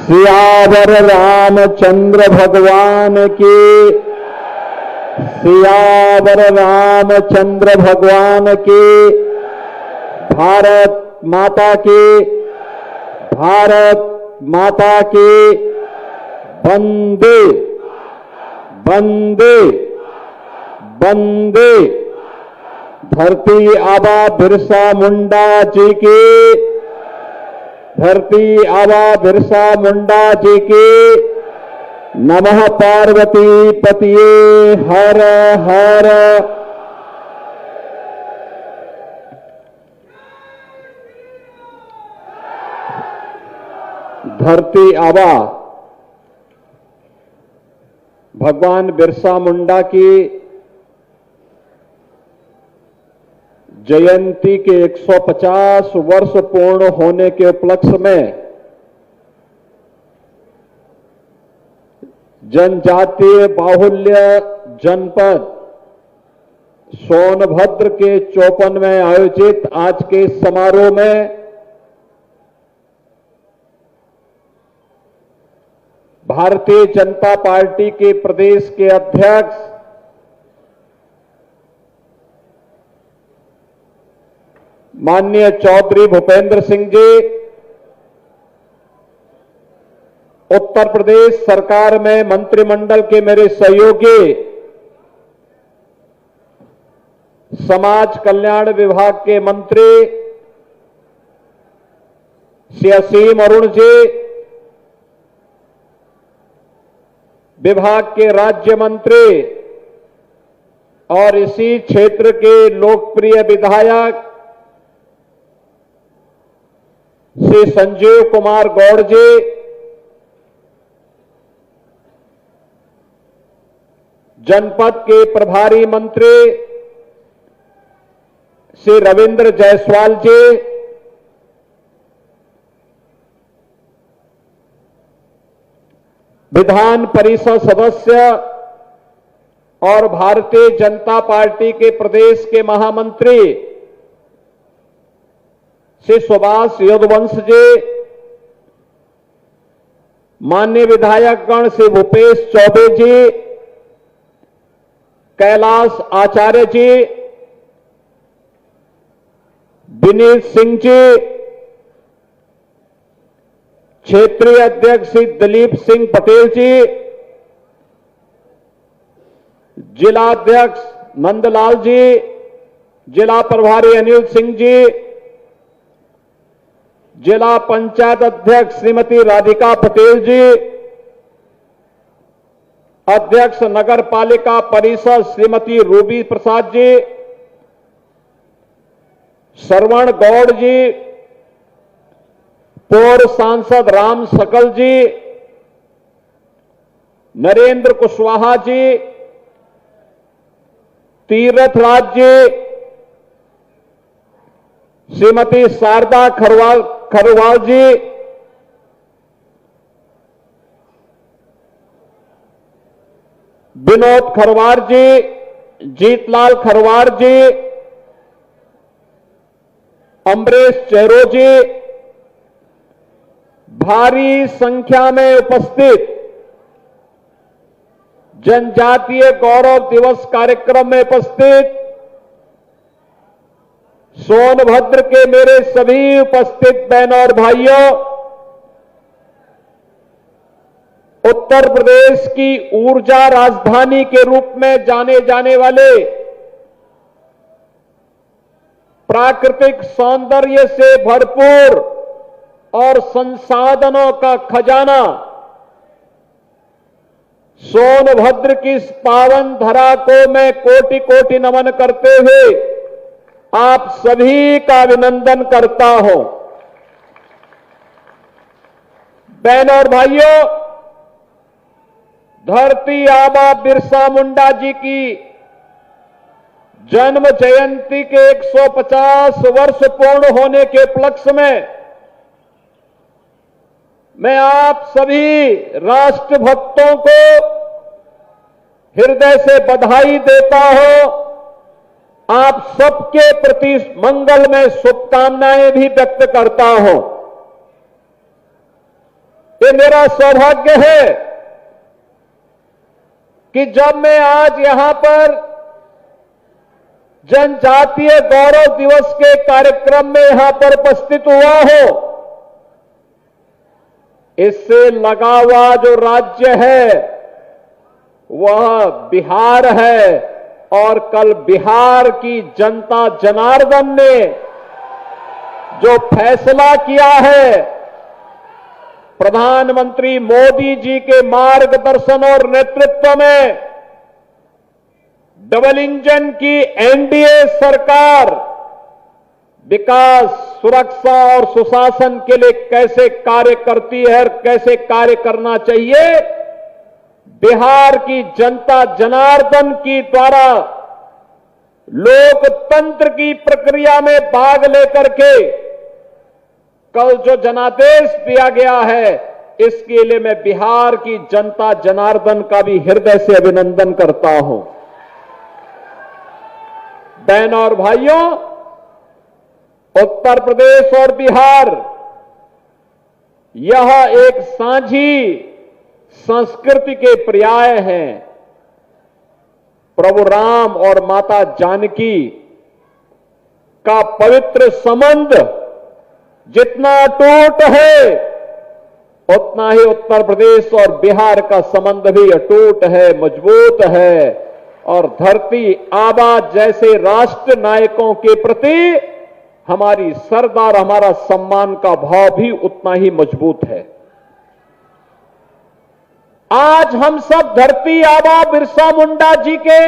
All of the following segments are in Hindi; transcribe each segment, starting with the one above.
सियावर रामचंद्र भगवान की, सियावर रामचंद्र भगवान की। भारत माता की, भारत माता की। वंदे वंदे वंदे। धरती आबा बिरसा मुंडा जी की, धरती आबा बिरसा मुंडा जी की। नमः पार्वती पतिये हर हर। धरती आबा भगवान बिरसा मुंडा की जयंती के 150 वर्ष पूर्ण होने के उपलक्ष्य में जनजातीय बाहुल्य जनपद सोनभद्र के चौपन में आयोजित आज के इस समारोह में भारतीय जनता पार्टी के प्रदेश के अध्यक्ष माननीय चौधरी भूपेंद्र सिंह जी, उत्तर प्रदेश सरकार में मंत्रिमंडल के मेरे सहयोगी, समाज कल्याण विभाग के मंत्री श्री असीम अरुण जी, विभाग के राज्य मंत्री और इसी क्षेत्र के लोकप्रिय विधायक श्री संजीव कुमार गौड़ जी, जनपद के प्रभारी मंत्री श्री रविंद्र जायसवाल जी, विधान परिषद सदस्य और भारतीय जनता पार्टी के प्रदेश के महामंत्री श्री सुभाष यदुवंश जी, माननीय विधायकगण श्री भूपेश चौबे जी, कैलाश आचार्य जी, विनीत सिंह जी, क्षेत्रीय अध्यक्ष श्री दिलीप सिंह पटेल जी, जिला अध्यक्ष नंदलाल जी, जिला प्रभारी अनिल सिंह जी, जिला पंचायत अध्यक्ष श्रीमती राधिका पटेल जी, अध्यक्ष नगर पालिका परिषद श्रीमती रूबी प्रसाद जी, श्रवण गौड़ जी, पूर्व सांसद राम सकल जी, नरेंद्र कुशवाहा जी, तीरथ राज जी, श्रीमती शारदा खरवाल जी, विनोद खरवार जी, जीतलाल खरवार जी, अमरीश चेरो जी, भारी संख्या में उपस्थित जनजातीय गौरव दिवस कार्यक्रम में उपस्थित सोनभद्र के मेरे सभी उपस्थित बहनों और भाइयों, उत्तर प्रदेश की ऊर्जा राजधानी के रूप में जाने जाने वाले, प्राकृतिक सौंदर्य से भरपूर और संसाधनों का खजाना सोनभद्र की इस पावन धरा को मैं कोटि कोटि नमन करते हुए आप सभी का अभिनंदन करता हूं। बहनों और भाइयों, धरती आबा बिरसा मुंडा जी की जन्म जयंती के 150 वर्ष पूर्ण होने के उपलक्ष्य में मैं आप सभी राष्ट्रभक्तों को हृदय से बधाई देता हूं। आप सबके प्रति मंगल में शुभकामनाएं भी व्यक्त करता हूं। ये मेरा सौभाग्य है कि जब मैं आज यहां पर जनजातीय गौरव दिवस के कार्यक्रम में यहां पर उपस्थित हुआ हूं, इससे लगा हुआ जो राज्य है वह बिहार है और कल बिहार की जनता जनार्दन ने जो फैसला किया है, प्रधानमंत्री मोदी जी के मार्गदर्शन और नेतृत्व में डबल इंजन की एनडीए सरकार विकास, सुरक्षा और सुशासन के लिए कैसे कार्य करती है और कैसे कार्य करना चाहिए, बिहार की जनता जनार्दन की द्वारा लोकतंत्र की प्रक्रिया में भाग लेकर के कल जो जनादेश दिया गया है, इसके लिए मैं बिहार की जनता जनार्दन का भी हृदय से अभिनंदन करता हूं। बहनों और भाइयों, उत्तर प्रदेश और बिहार यह एक साझी संस्कृति के पर्याय हैं। प्रभु राम और माता जानकी का पवित्र संबंध जितना अटूट है, उतना ही उत्तर प्रदेश और बिहार का संबंध भी अटूट है, मजबूत है। और धरती आबा जैसे राष्ट्र नायकों के प्रति हमारी श्रद्धा और हमारा सम्मान का भाव भी उतना ही मजबूत है। आज हम सब धरती आबा बिरसा मुंडा जी के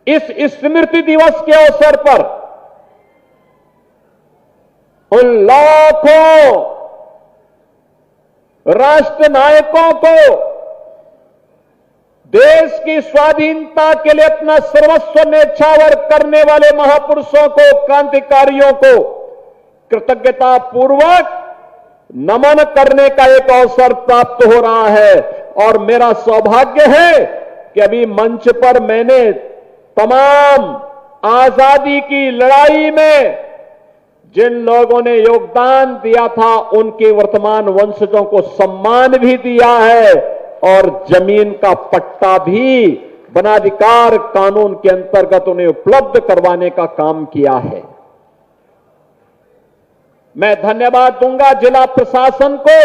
इस स्मृति दिवस के अवसर पर उन लाखों राष्ट्र नायकों को, देश की स्वाधीनता के लिए अपना सर्वस्व न्यौछावर करने वाले महापुरुषों को, क्रांतिकारियों को कृतज्ञता पूर्वक नमन करने का एक अवसर प्राप्त हो रहा है। और मेरा सौभाग्य है कि अभी मंच पर मैंने तमाम आजादी की लड़ाई में जिन लोगों ने योगदान दिया था, उनके वर्तमान वंशजों को सम्मान भी दिया है और जमीन का पट्टा भी वनाधिकार कानून के अंतर्गत उन्हें उपलब्ध करवाने का काम किया है। मैं धन्यवाद दूंगा जिला प्रशासन को।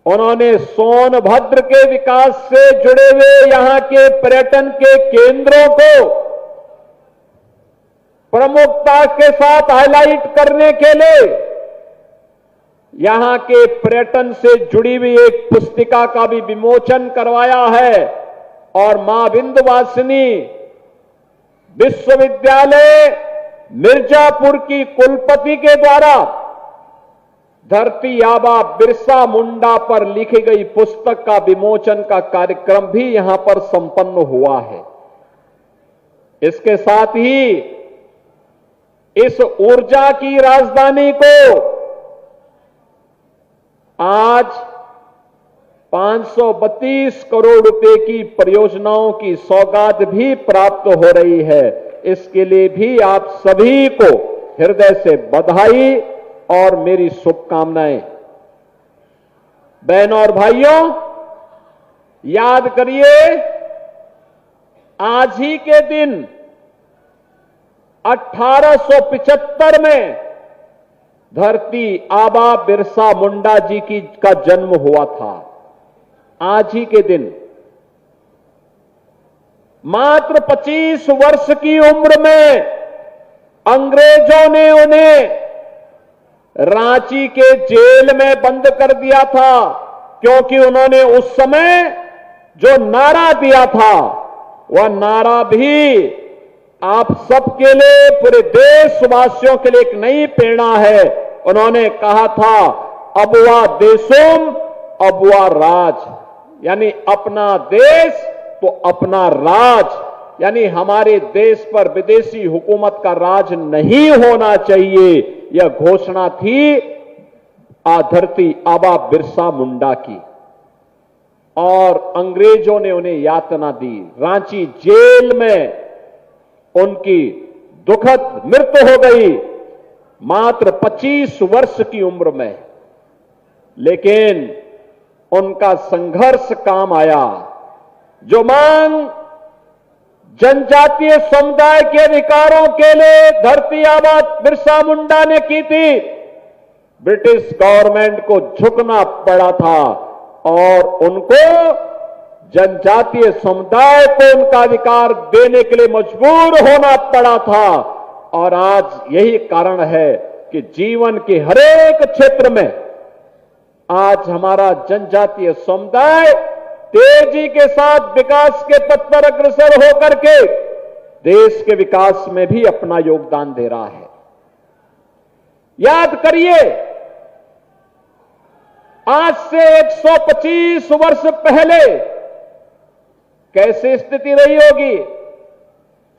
उन्होंने सोनभद्र के विकास से जुड़े हुए यहां के पर्यटन के केंद्रों को प्रमुखता के साथ हाईलाइट करने के लिए यहां के पर्यटन से जुड़ी हुई एक पुस्तिका का भी विमोचन करवाया है। और मां विंध्यवासिनी विश्वविद्यालय मिर्जापुर की कुलपति के द्वारा धरती आबा बिरसा मुंडा पर लिखी गई पुस्तक का विमोचन का कार्यक्रम भी यहां पर संपन्न हुआ है। इसके साथ ही इस ऊर्जा की राजधानी को आज 532 करोड़ रुपए की परियोजनाओं की सौगात भी प्राप्त हो रही है। इसके लिए भी आप सभी को हृदय से बधाई और मेरी शुभकामनाएं। बहनों और भाइयों, याद करिए, आज ही के दिन 1875 में धरती आबा बिरसा मुंडा जी का जन्म हुआ था। आज ही के दिन मात्र 25 वर्ष की उम्र में अंग्रेजों ने उन्हें रांची के जेल में बंद कर दिया था, क्योंकि उन्होंने उस समय जो नारा दिया था, वह नारा भी आप सबके लिए, पूरे देशवासियों के लिए एक नई प्रेरणा है। उन्होंने कहा था, अबुआ देशुम अबुआ राज, यानी अपना देश तो अपना राज, यानी हमारे देश पर विदेशी हुकूमत का राज नहीं होना चाहिए। यह घोषणा थी धरती आबा बिरसा मुंडा की। और अंग्रेजों ने उन्हें यातना दी। रांची जेल में उनकी दुखद मृत्यु हो गई, मात्र 25 वर्ष की उम्र में। लेकिन उनका संघर्ष काम आया। जो मांग जनजातीय समुदाय के अधिकारों के लिए धरती आबा बिरसा मुंडा ने की थी, ब्रिटिश गवर्नमेंट को झुकना पड़ा था और उनको जनजातीय समुदाय को उनका अधिकार देने के लिए मजबूर होना पड़ा था। और आज यही कारण है कि जीवन के हरेक क्षेत्र में आज हमारा जनजातीय समुदाय तेजी के साथ विकास के पथ पर अग्रसर होकर के देश के विकास में भी अपना योगदान दे रहा है। याद करिए, आज से 125 वर्ष पहले कैसी स्थिति रही होगी।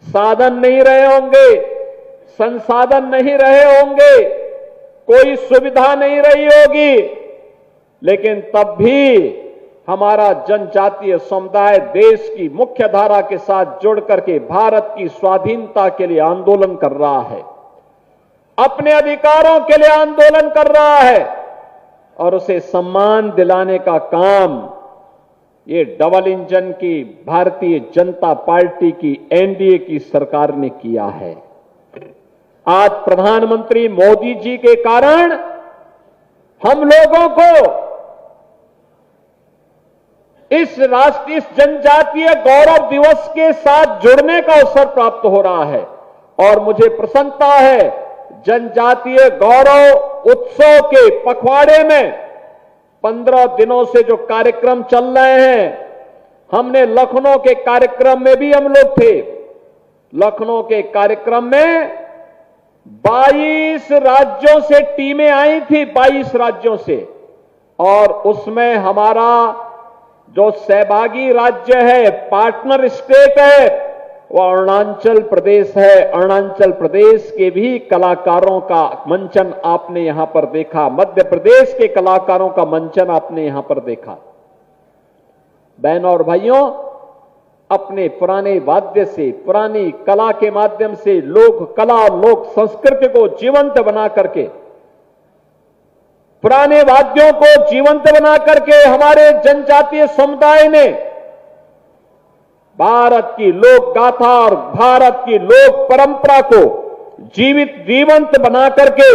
साधन नहीं रहे होंगे, संसाधन नहीं रहे होंगे, कोई सुविधा नहीं रही होगी, लेकिन तब भी हमारा जनजातीय समुदाय देश की मुख्य धारा के साथ जुड़ करके भारत की स्वाधीनता के लिए आंदोलन कर रहा है, अपने अधिकारों के लिए आंदोलन कर रहा है और उसे सम्मान दिलाने का काम ये डबल इंजन की भारतीय जनता पार्टी की एनडीए की सरकार ने किया है। आज प्रधानमंत्री मोदी जी के कारण हम लोगों को इस जनजातीय गौरव दिवस के साथ जुड़ने का अवसर प्राप्त हो रहा है और मुझे प्रसन्नता है जनजातीय गौरव उत्सव के पखवाड़े में 15 दिनों से जो कार्यक्रम चल रहे हैं, हमने लखनऊ के कार्यक्रम में भी हम लोग थे। लखनऊ के कार्यक्रम में 22 राज्यों से टीमें आई थी, 22 राज्यों से, और उसमें हमारा जो सहभागी राज्य है, पार्टनर स्टेट है, वो अरुणाचल प्रदेश है। अरुणाचल प्रदेश के भी कलाकारों का मंचन आपने यहां पर देखा, मध्य प्रदेश के कलाकारों का मंचन आपने यहां पर देखा। बहनों और भाइयों, अपने पुराने वाद्य से, पुरानी कला के माध्यम से लोक कला, लोक संस्कृति को जीवंत बना करके, पुराने वाद्यों को जीवंत बना करके हमारे जनजातीय समुदाय ने भारत की लोक गाथा और भारत की लोक परंपरा को जीवंत बना करके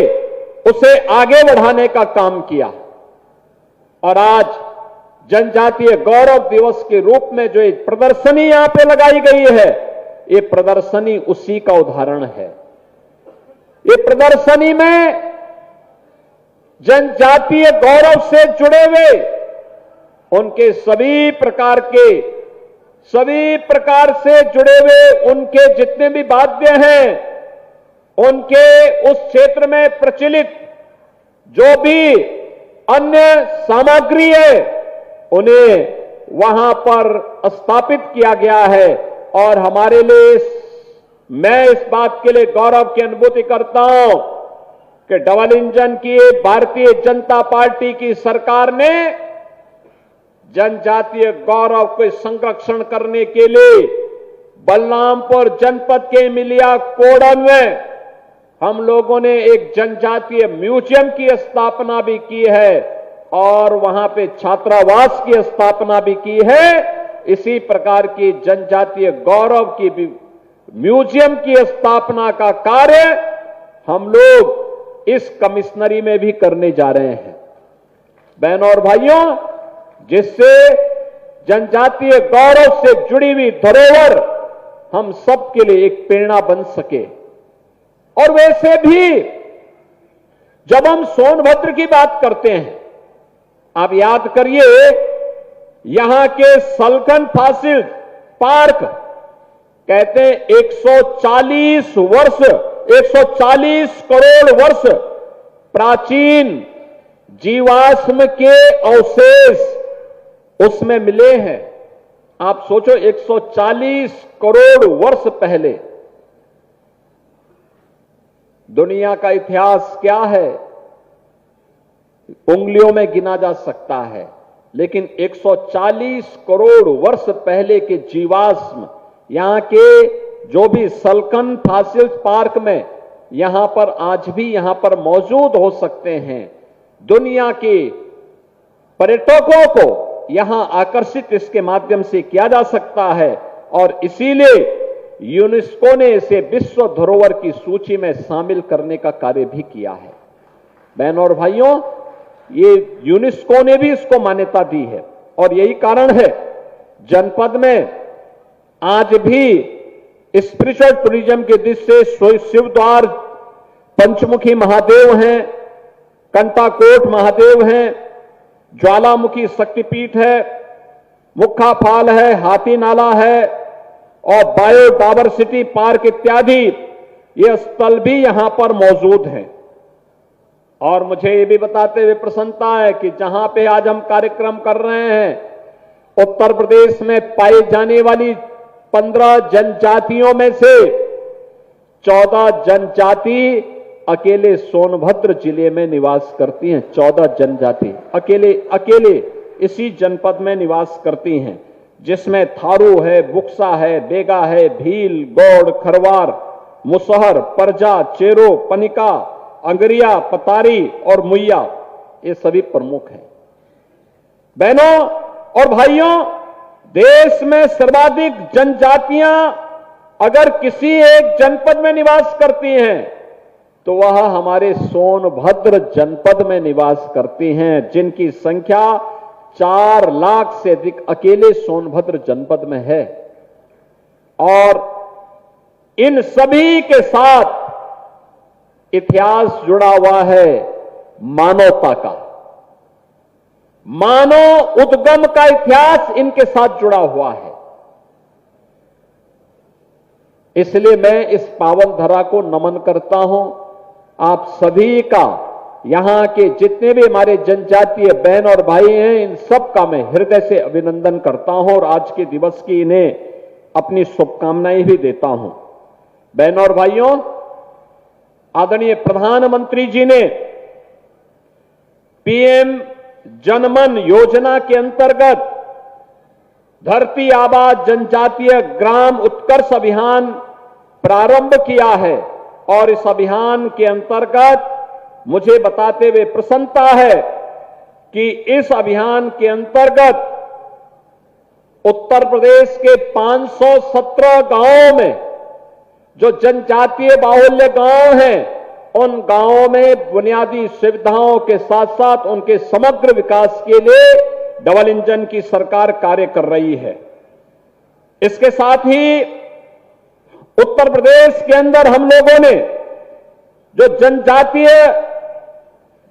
उसे आगे बढ़ाने का काम किया। और आज जनजातीय गौरव दिवस के रूप में जो एक प्रदर्शनी यहां पे लगाई गई है, ये प्रदर्शनी उसी का उदाहरण है। ये प्रदर्शनी में जनजातीय गौरव से जुड़े हुए उनके सभी प्रकार से जुड़े हुए उनके जितने भी वाद्य हैं, उनके उस क्षेत्र में प्रचलित जो भी अन्य सामग्री है, उन्हें वहां पर स्थापित किया गया है। और हमारे लिए, मैं इस बात के लिए गौरव की अनुभूति करता हूं कि डबल इंजन की भारतीय जनता पार्टी की सरकार ने जनजातीय गौरव के संरक्षण करने के लिए बलरामपुर जनपद के मिलिया कोडन में हम लोगों ने एक जनजातीय म्यूजियम की स्थापना भी की है और वहां पे छात्रावास की स्थापना भी की है। इसी प्रकार की जनजातीय गौरव की भी म्यूजियम की स्थापना का कार्य हम लोग इस कमिश्नरी में भी करने जा रहे हैं। बहनों और भाइयों, जिससे जनजातीय गौरव से जुड़ी हुई धरोहर हम सब के लिए एक प्रेरणा बन सके। और वैसे भी जब हम सोनभद्र की बात करते हैं, आप याद करिए, यहां के सलखन फासिल पार्क कहते हैं 140 करोड़ वर्ष प्राचीन जीवाश्म के अवशेष उसमें मिले हैं। आप सोचो, 140 करोड़ वर्ष पहले। दुनिया का इतिहास क्या है, उंगलियों में गिना जा सकता है, लेकिन 140 करोड़ वर्ष पहले के जीवाश्म यहां के जो भी सलखन फासिल पार्क में यहां पर आज भी यहां पर मौजूद हो सकते हैं। दुनिया के पर्यटकों को यहां आकर्षित इसके माध्यम से किया जा सकता है और इसीलिए यूनेस्को ने इसे विश्व धरोहर की सूची में शामिल करने का कार्य भी किया है। बहनों और भाइयों, ये यूनेस्को ने भी इसको मान्यता दी है और यही कारण है जनपद में आज भी स्पिरिचुअल टूरिज्म की दृष्टि से शिवद्वार पंचमुखी महादेव हैं, कंटाकोट महादेव हैं, ज्वालामुखी शक्तिपीठ है, मुक्खा फाल है, हाथी नाला है और बायोडायवर्सिटी पार्क इत्यादि ये स्थल भी यहां पर मौजूद हैं। और मुझे ये भी बताते हुए प्रसन्नता है कि जहां पे आज हम कार्यक्रम कर रहे हैं उत्तर प्रदेश में पाई जाने वाली 15 जनजातियों में से 14 जनजाति अकेले सोनभद्र जिले में निवास करती हैं। 14 जनजाति अकेले इसी जनपद में निवास करती हैं, जिसमें थारू है, बुक्सा है, बेगा है, भील, गौड़, खरवार, मुसहर, परजा, चेरो, पनिका, अंगरिया, पतारी और मुइया ये सभी प्रमुख हैं। बहनों और भाइयों, देश में सर्वाधिक जनजातियां अगर किसी एक जनपद में निवास करती हैं तो वह हमारे सोनभद्र जनपद में निवास करती हैं, जिनकी संख्या 4 लाख से अधिक अकेले सोनभद्र जनपद में है। और इन सभी के साथ इतिहास जुड़ा हुआ है मानवता का, मानव उद्गम का इतिहास इनके साथ जुड़ा हुआ है। इसलिए मैं इस पावन धरा को नमन करता हूं। आप सभी का, यहां के जितने भी हमारे जनजातीय बहन और भाई हैं, इन सब का मैं हृदय से अभिनंदन करता हूं और आज के दिवस की इन्हें अपनी शुभकामनाएं भी देता हूं। बहनों और भाइयों, आदरणीय प्रधानमंत्री जी ने पीएम जनमन योजना के अंतर्गत धरती आबा जनजातीय ग्राम उत्कर्ष अभियान प्रारंभ किया है और इस अभियान के अंतर्गत मुझे बताते हुए प्रसन्नता है कि इस अभियान के अंतर्गत उत्तर प्रदेश के 517 गांवों में जो जनजातीय बाहुल्य गांव हैं, उन गांवों में बुनियादी सुविधाओं के साथ साथ उनके समग्र विकास के लिए डबल इंजन की सरकार कार्य कर रही है। इसके साथ ही उत्तर प्रदेश के अंदर हम लोगों ने जो जनजातीय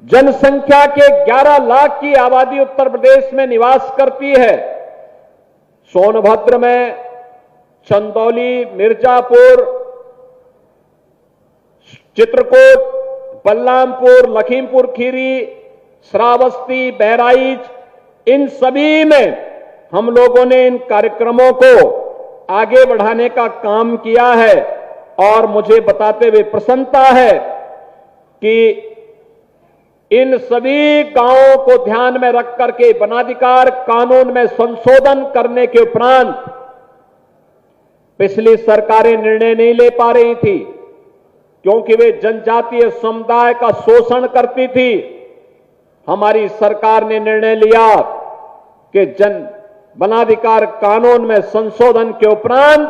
जनसंख्या के 11 लाख की आबादी उत्तर प्रदेश में निवास करती है, सोनभद्र में चंदौली, मिर्जापुर, चित्रकूट, बलरामपुर, लखीमपुर खीरी, श्रावस्ती, बहराइच, इन सभी में हम लोगों ने इन कार्यक्रमों को आगे बढ़ाने का काम किया है और मुझे बताते हुए प्रसन्नता है कि इन सभी गांवों को ध्यान में रख करके वनाधिकार कानून में संशोधन करने के उपरांत पिछली सरकारें निर्णय नहीं ले पा रही थी क्योंकि वे जनजातीय समुदाय का शोषण करती थी। हमारी सरकार ने निर्णय लिया कि वनाधिकार कानून में संशोधन के उपरांत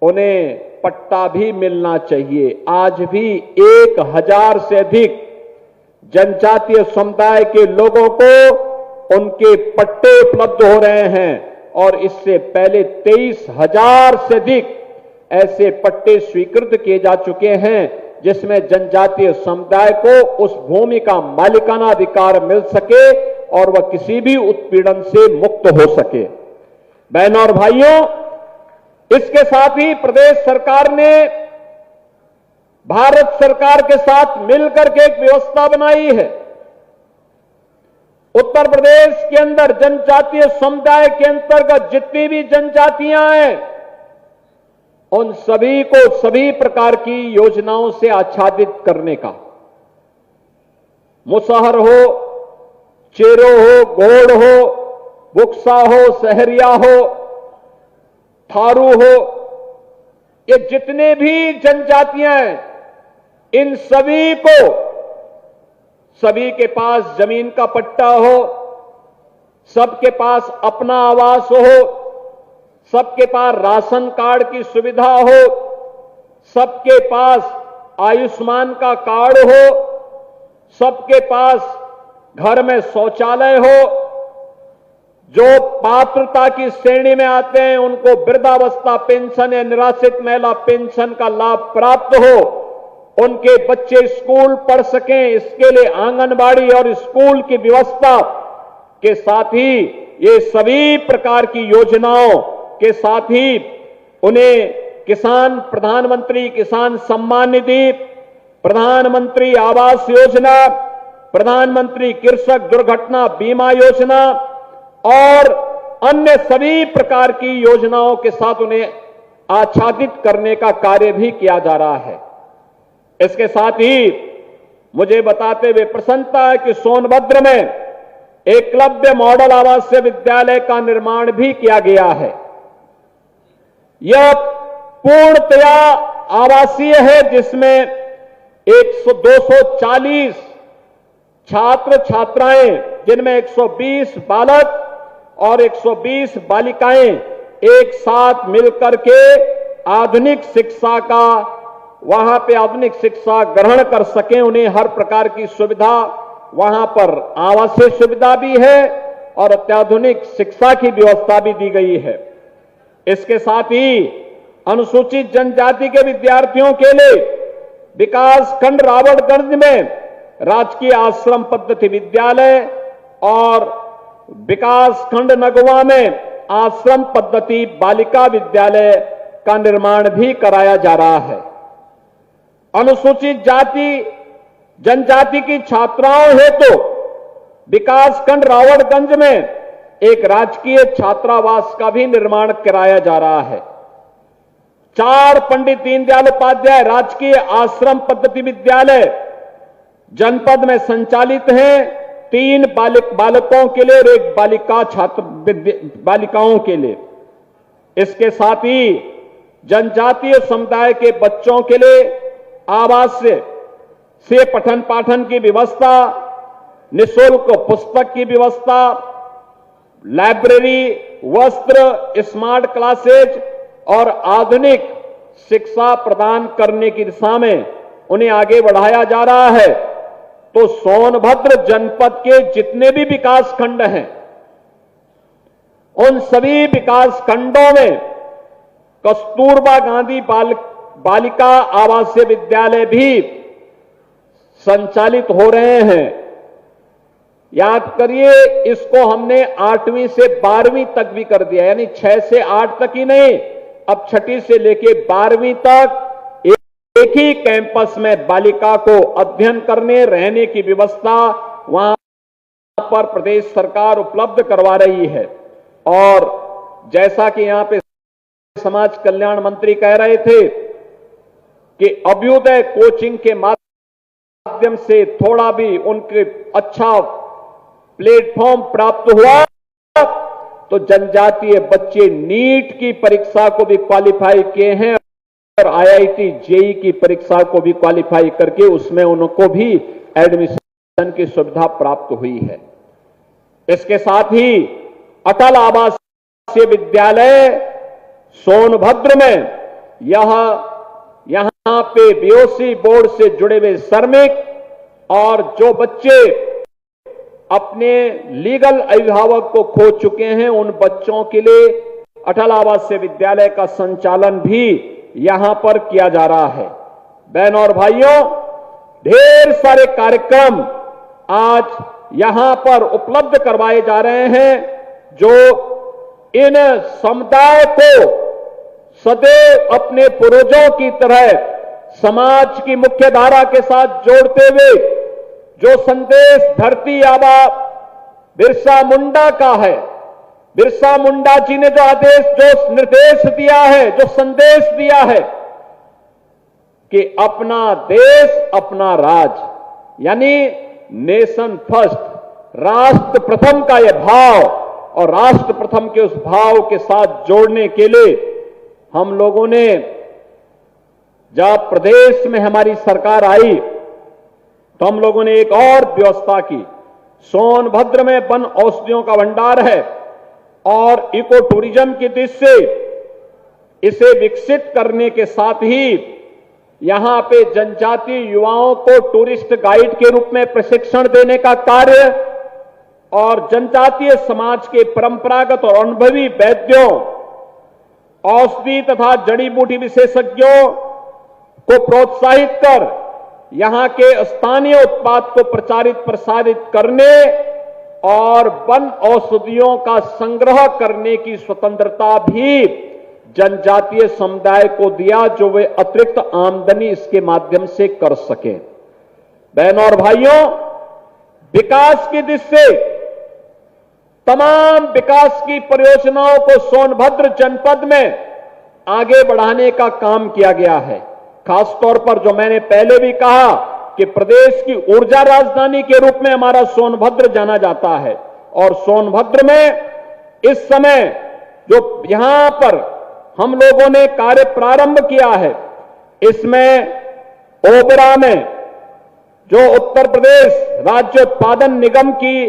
उन्हें पट्टा भी मिलना चाहिए। आज भी 1000 से अधिक जनजातीय समुदाय के लोगों को उनके पट्टे उपलब्ध हो रहे हैं और इससे पहले 23,000 से अधिक ऐसे पट्टे स्वीकृत किए जा चुके हैं जिसमें जनजातीय समुदाय को उस भूमि का मालिकाना अधिकार मिल सके और वह किसी भी उत्पीड़न से मुक्त हो सके। बहनों और भाइयों, इसके साथ ही प्रदेश सरकार ने भारत सरकार के साथ मिलकर के एक व्यवस्था बनाई है। उत्तर प्रदेश के अंदर जनजातीय समुदाय के अंतर्गत जितनी भी जनजातियां हैं, उन सभी को सभी प्रकार की योजनाओं से आच्छादित करने का, मुसहर हो, चेरो हो, गोड़ हो, बुक्सा हो, सहरिया हो, थारू हो, ये जितने भी जनजातियां हैं, इन सभी को, सभी के पास जमीन का पट्टा हो, सबके पास अपना आवास हो, सबके पास राशन कार्ड की सुविधा हो, सबके पास आयुष्मान का कार्ड हो, सबके पास घर में शौचालय हो, जो पात्रता की श्रेणी में आते हैं उनको वृद्धावस्था पेंशन या निराश्रित महिला पेंशन का लाभ प्राप्त हो, उनके बच्चे स्कूल पढ़ सकें, इसके लिए आंगनबाड़ी और स्कूल की व्यवस्था के साथ ही ये सभी प्रकार की योजनाओं के साथ ही उन्हें किसान प्रधानमंत्री किसान सम्मान निधि, प्रधानमंत्री आवास योजना, प्रधानमंत्री कृषक दुर्घटना बीमा योजना और अन्य सभी प्रकार की योजनाओं के साथ उन्हें आच्छादित करने का कार्य भी किया जा रहा है। इसके साथ ही मुझे बताते हुए प्रसन्नता है कि सोनभद्र में एकलव्य मॉडल आवासीय विद्यालय का निर्माण भी किया गया है। यह पूर्णतया आवासीय है, जिसमें 240 छात्र छात्राएं, जिनमें 120 बालक और 120 बालिकाएं एक साथ मिलकर के आधुनिक शिक्षा का वहां पे आधुनिक शिक्षा ग्रहण कर सकें। उन्हें हर प्रकार की सुविधा, वहां पर आवासीय सुविधा भी है और अत्याधुनिक शिक्षा की व्यवस्था भी दी गई है। इसके साथ ही अनुसूचित जनजाति के विद्यार्थियों के लिए विकास खंड रावणगंज में राजकीय आश्रम पद्धति विद्यालय और विकास खंड नगवा में आश्रम पद्धति बालिका विद्यालय का निर्माण भी कराया जा रहा है। अनुसूचित जाति जनजाति की छात्राओं हेतु विकास खंड रावणगंज में एक राजकीय छात्रावास का भी निर्माण कराया जा रहा है। 4 पंडित दीनदयाल उपाध्याय राजकीय आश्रम पद्धति विद्यालय जनपद में संचालित हैं, 3 बालकों के लिए और 1 बालिकाओं के लिए। इसके साथ ही जनजातीय समुदाय के बच्चों के लिए आवास से पठन पाठन की व्यवस्था, निःशुल्क पुस्तक की व्यवस्था, लाइब्रेरी, वस्त्र, स्मार्ट क्लासेज और आधुनिक शिक्षा प्रदान करने की दिशा में उन्हें आगे बढ़ाया जा रहा है। तो सोनभद्र जनपद के जितने भी विकास खंड हैं, उन सभी विकास खंडों में कस्तूरबा गांधी बालिका आवासीय विद्यालय भी संचालित हो रहे हैं। याद करिए, इसको हमने 8वीं से 12वीं तक भी कर दिया, यानी 6 से 8 तक ही नहीं, अब 6ठी से लेके 12वीं तक एक ही कैंपस में बालिका को अध्ययन करने रहने की व्यवस्था वहां पर प्रदेश सरकार उपलब्ध करवा रही है। और जैसा कि यहां पे समाज कल्याण मंत्री कह रहे थे कि अभ्युदय कोचिंग के माध्यम से थोड़ा भी उनके अच्छा प्लेटफॉर्म प्राप्त हुआ तो जनजातीय बच्चे नीट की परीक्षा को भी क्वालिफाई किए हैं और आईआईटी जेईई की परीक्षा को भी क्वालिफाई करके उसमें उनको भी एडमिशन की सुविधा प्राप्त हुई है। इसके साथ ही अटल आवासीय विद्यालय सोनभद्र में यहां पे बीओसी बोर्ड से जुड़े हुए श्रमिक और जो बच्चे अपने लीगल अभिभावक को खो चुके हैं, उन बच्चों के लिए अटल आवासीय विद्यालय का संचालन भी यहां पर किया जा रहा है। बहनों और भाइयों, ढेर सारे कार्यक्रम आज यहां पर उपलब्ध करवाए जा रहे हैं जो इन समुदाय को सदैव अपने पूर्वजों की तरह समाज की मुख्य धारा के साथ जोड़ते हुए जो संदेश धरती आबा बिरसा मुंडा का है, बिरसा मुंडा जी ने जो आदेश, जो निर्देश दिया है, जो संदेश दिया है कि अपना देश अपना राज, यानी नेशन फर्स्ट, राष्ट्र प्रथम का यह भाव और राष्ट्र प्रथम के उस भाव के साथ जोड़ने के लिए हम लोगों ने जब प्रदेश में हमारी सरकार आई तो हम लोगों ने एक और व्यवस्था की। सोनभद्र में वन औषधियों का भंडार है और इको टूरिज्म की दृष्टि से इसे विकसित करने के साथ ही यहां पे जनजातीय युवाओं को टूरिस्ट गाइड के रूप में प्रशिक्षण देने का कार्य और जनजातीय समाज के परंपरागत और अनुभवी वैद्यों, औषधि तथा जड़ी बूटी विशेषज्ञों को प्रोत्साहित कर यहां के स्थानीय उत्पाद को प्रचारित प्रसारित करने और वन औषधियों का संग्रह करने की स्वतंत्रता भी जनजातीय समुदाय को दिया, जो वे अतिरिक्त आमदनी इसके माध्यम से कर सके। बहनों और भाइयों, विकास की दृष्टि से तमाम विकास की परियोजनाओं को सोनभद्र जनपद में आगे बढ़ाने का काम किया गया है। खासतौर पर जो मैंने पहले भी कहा कि प्रदेश की ऊर्जा राजधानी के रूप में हमारा सोनभद्र जाना जाता है और सोनभद्र में इस समय जो यहां पर हम लोगों ने कार्य प्रारंभ किया है, इसमें ओबरा में जो उत्तर प्रदेश राज्य उत्पादन निगम की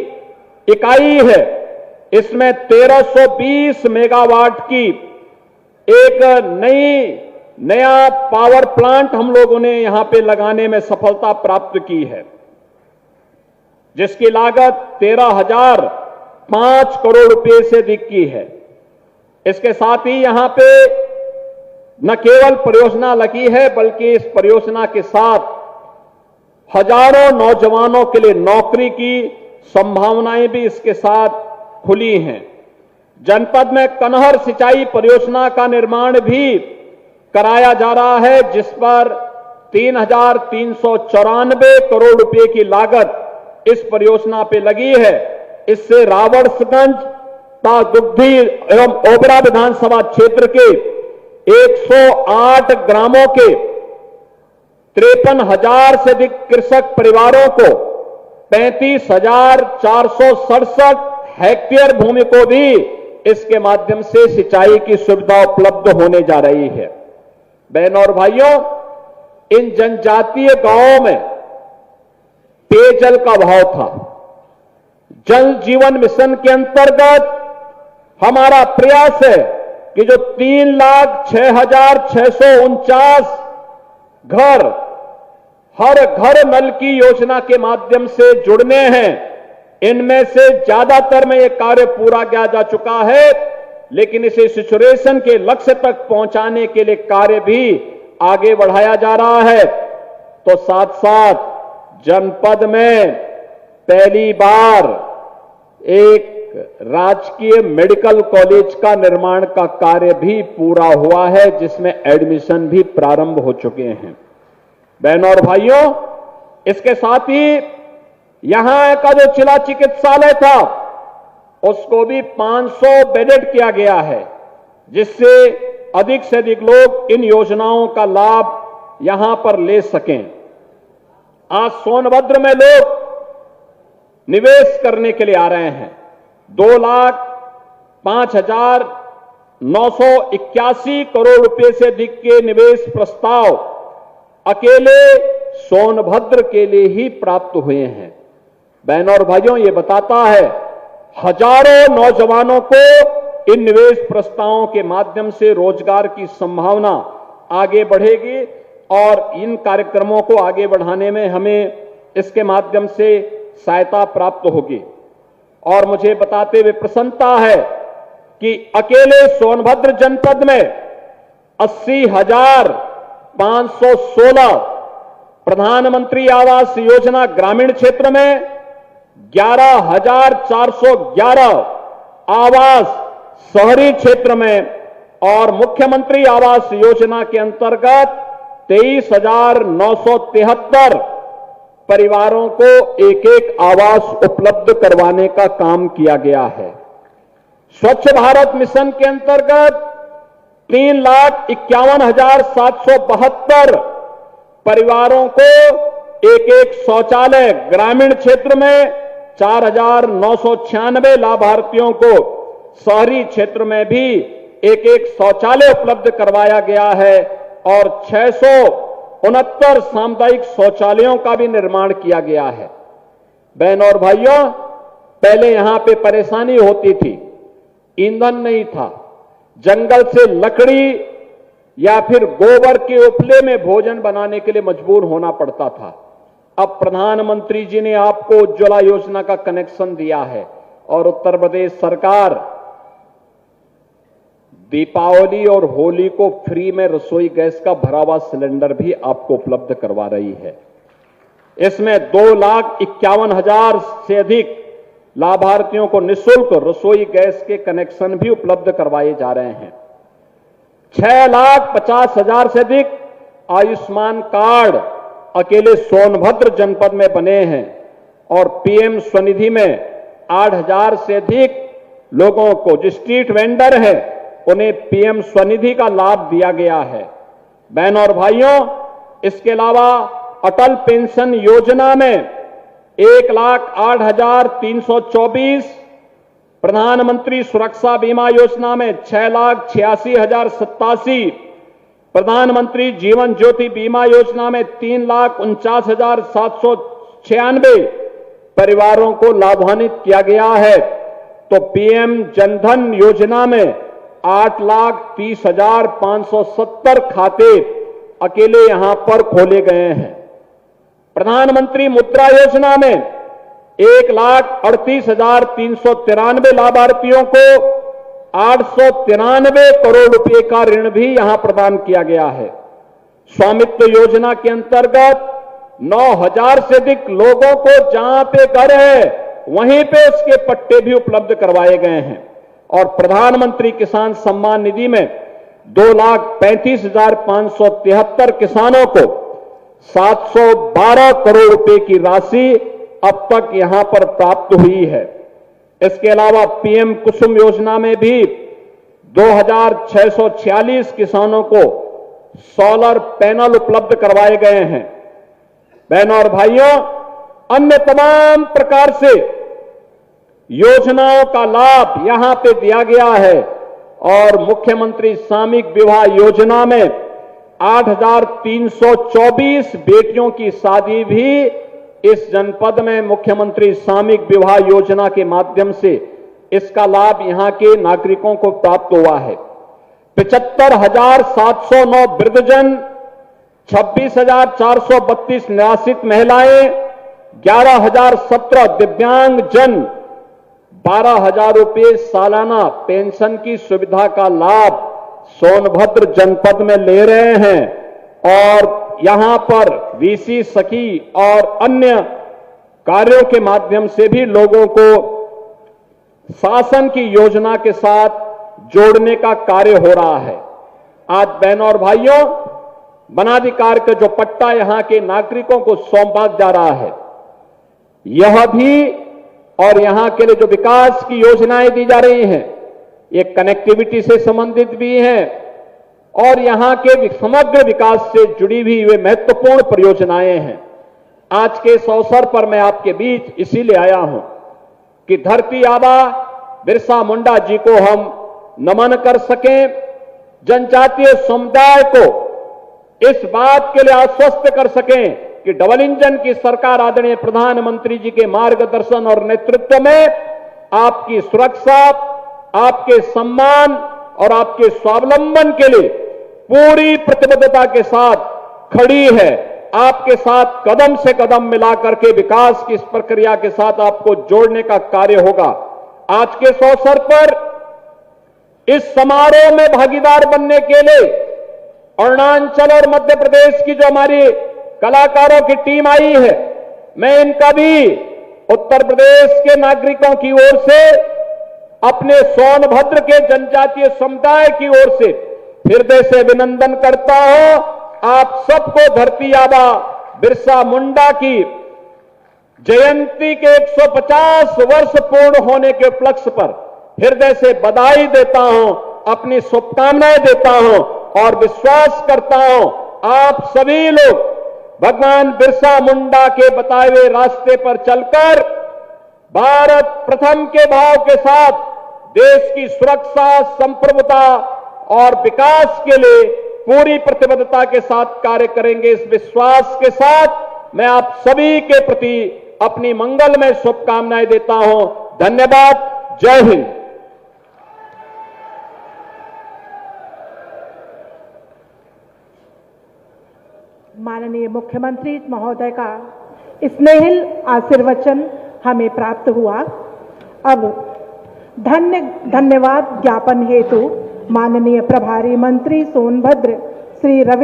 इकाई है, इसमें 1320 मेगावाट की एक नया पावर प्लांट हम लोगों ने यहां पे लगाने में सफलता प्राप्त की है, जिसकी लागत 13,005 करोड़ रुपए से अधिक की है। इसके साथ ही यहां पे न केवल परियोजना लगी है, बल्कि इस परियोजना के साथ हजारों नौजवानों के लिए नौकरी की संभावनाएं भी इसके साथ खुली हैं। जनपद में कनहर सिंचाई परियोजना का निर्माण भी कराया जा रहा है, जिस पर 3,394 करोड़ रुपए की लागत इस परियोजना पे लगी है। इससे रावड़गंज दुग्धी एवं ओबरा विधानसभा क्षेत्र के 108 ग्रामों के 53,000 से अधिक कृषक परिवारों को 35,467 हेक्टेयर भूमि को भी इसके माध्यम से सिंचाई की सुविधा उपलब्ध होने जा रही है। बहनों और भाइयों, इन जनजातीय गांवों में पेयजल का अभाव था। जल जीवन मिशन के अंतर्गत हमारा प्रयास है कि जो 3,06,649 घर हर घर नल की योजना के माध्यम से जुड़ने हैं, इनमें से ज्यादातर में यह कार्य पूरा किया जा चुका है, लेकिन इसे सैचुरेशन के लक्ष्य तक पहुंचाने के लिए कार्य भी आगे बढ़ाया जा रहा है। तो साथ साथ जनपद में पहली बार एक राजकीय मेडिकल कॉलेज का निर्माण का कार्य भी पूरा हुआ है, जिसमें एडमिशन भी प्रारंभ हो चुके हैं। बहनों और भाइयों, इसके साथ ही यहां का जो जिला चिकित्सालय था, उसको भी 500 बेडेड किया गया है, जिससे अधिक से अधिक लोग इन योजनाओं का लाभ यहां पर ले सकें। आज सोनभद्र में लोग निवेश करने के लिए आ रहे हैं। 2,05,981 करोड़ रुपए से अधिक के निवेश प्रस्ताव अकेले सोनभद्र के लिए ही प्राप्त हुए हैं। बहनों और भाइयों, ये बताता है हजारों नौजवानों को इन निवेश प्रस्तावों के माध्यम से रोजगार की संभावना आगे बढ़ेगी और इन कार्यक्रमों को आगे बढ़ाने में हमें इसके माध्यम से सहायता प्राप्त होगी। और मुझे बताते हुए प्रसन्नता है कि अकेले सोनभद्र जनपद में 80,516 प्रधानमंत्री आवास योजना ग्रामीण क्षेत्र में 11,411 आवास शहरी क्षेत्र में और मुख्यमंत्री आवास योजना के अंतर्गत 23,973 परिवारों को एक एक आवास उपलब्ध करवाने का काम किया गया है। स्वच्छ भारत मिशन के अंतर्गत 3,51,772 परिवारों को एक एक शौचालय, ग्रामीण क्षेत्र में 4,996 लाभार्थियों को शहरी क्षेत्र में भी एक एक शौचालय उपलब्ध करवाया गया है और 669 सामुदायिक शौचालयों का भी निर्माण किया गया है। बहन और भाइयों, पहले यहां पे परेशानी होती थी, ईंधन नहीं था, जंगल से लकड़ी या फिर गोबर के उपले में भोजन बनाने के लिए मजबूर होना पड़ता था। अब प्रधानमंत्री जी ने आपको उज्ज्वला योजना का कनेक्शन दिया है और उत्तर प्रदेश सरकार दीपावली और होली को फ्री में रसोई गैस का भरा हुआ सिलेंडर भी आपको उपलब्ध करवा रही है। इसमें 2,51,000 से अधिक लाभार्थियों को निःशुल्क रसोई गैस के कनेक्शन भी उपलब्ध करवाए जा रहे हैं। 6,50,000 से अधिक आयुष्मान कार्ड अकेले सोनभद्र जनपद में बने हैं और पीएम स्वनिधि में 8,000 से अधिक लोगों को जो स्ट्रीट वेंडर है उन्हें पीएम स्वनिधि का लाभ दिया गया है। बहनों और भाइयों, इसके अलावा अटल पेंशन योजना में 1,08,324, प्रधानमंत्री सुरक्षा बीमा योजना में 6,86,087, प्रधानमंत्री जीवन ज्योति बीमा योजना में 3,49,796 परिवारों को लाभान्वित किया गया है। तो पीएम जनधन योजना में 8,30,570 खाते अकेले यहां पर खोले गए हैं। प्रधानमंत्री मुद्रा योजना में 1,38,393 लाभार्थियों को 893 करोड़ रुपए का ऋण भी यहां प्रदान किया गया है। स्वामित्व योजना के अंतर्गत 9,000 से अधिक लोगों को जहां पे घर है वहीं पे उसके पट्टे भी उपलब्ध करवाए गए हैं और प्रधानमंत्री किसान सम्मान निधि में 2,35,573 किसानों को 712 करोड़ रुपए की राशि अब तक यहां पर प्राप्त हुई है। इसके अलावा पीएम कुसुम योजना में भी 2,646 किसानों को सोलर पैनल उपलब्ध करवाए गए हैं। बहनों और भाइयों, अन्य तमाम प्रकार से योजनाओं का लाभ यहां पे दिया गया है और मुख्यमंत्री सामूहिक विवाह योजना में 8,324 बेटियों की शादी भी इस जनपद में मुख्यमंत्री सामूहिक विवाह योजना के माध्यम से इसका लाभ यहां के नागरिकों को प्राप्त हुआ है। 75,709 वृद्धजन, 26,432 निराश्रित महिलाएं, 11,017 दिव्यांग जन 12,000 रुपये सालाना पेंशन की सुविधा का लाभ सोनभद्र जनपद में ले रहे हैं और यहां पर वीसी सखी और अन्य कार्यों के माध्यम से भी लोगों को शासन की योजना के साथ जोड़ने का कार्य हो रहा है। आज बहनों और भाइयों, वनाधिकार का जो पट्टा यहां के नागरिकों को सौंपा जा रहा है, यह भी और यहां के लिए जो विकास की योजनाएं दी जा रही हैं, ये कनेक्टिविटी से संबंधित भी हैं और यहां के समग्र विकास से जुड़ी हुई वे महत्वपूर्ण परियोजनाएं हैं। आज के इस अवसर पर मैं आपके बीच इसीलिए आया हूं कि धरती आबा बिरसा मुंडा जी को हम नमन कर सकें, जनजातीय समुदाय को इस बात के लिए आश्वस्त कर सकें कि डबल इंजन की सरकार आदरणीय प्रधानमंत्री जी के मार्गदर्शन और नेतृत्व में आपकी सुरक्षा, आपके सम्मान और आपके स्वावलंबन के लिए पूरी प्रतिबद्धता के साथ खड़ी है। आपके साथ कदम से कदम मिलाकर के विकास की इस प्रक्रिया के साथ आपको जोड़ने का कार्य होगा। आज के इस अवसर पर इस समारोह में भागीदार बनने के लिए अरुणाचल और मध्य प्रदेश की जो हमारी कलाकारों की टीम आई है, मैं इनका भी उत्तर प्रदेश के नागरिकों की ओर से, अपने सोनभद्र के जनजातीय समुदाय की ओर से हृदय से अभिनंदन करता हूं। आप सबको धरती आबा बिरसा मुंडा की जयंती के 150 वर्ष पूर्ण होने के उपलक्ष्य पर हृदय से बधाई देता हूं, अपनी शुभकामनाएं देता हूं और विश्वास करता हूं आप सभी लोग भगवान बिरसा मुंडा के बताए हुए रास्ते पर चलकर भारत प्रथम के भाव के साथ देश की सुरक्षा, संप्रभुता और विकास के लिए पूरी प्रतिबद्धता के साथ कार्य करेंगे। इस विश्वास के साथ मैं आप सभी के प्रति अपनी मंगलमय शुभकामनाएं देता हूं। धन्यवाद। जय हिंद। माननीय मुख्यमंत्री महोदय का स्नेहिल आशीर्वचन हमें प्राप्त हुआ। अब धन्यवाद ज्ञापन हेतु माननीय प्रभारी मंत्री सोनभद्र श्री रवि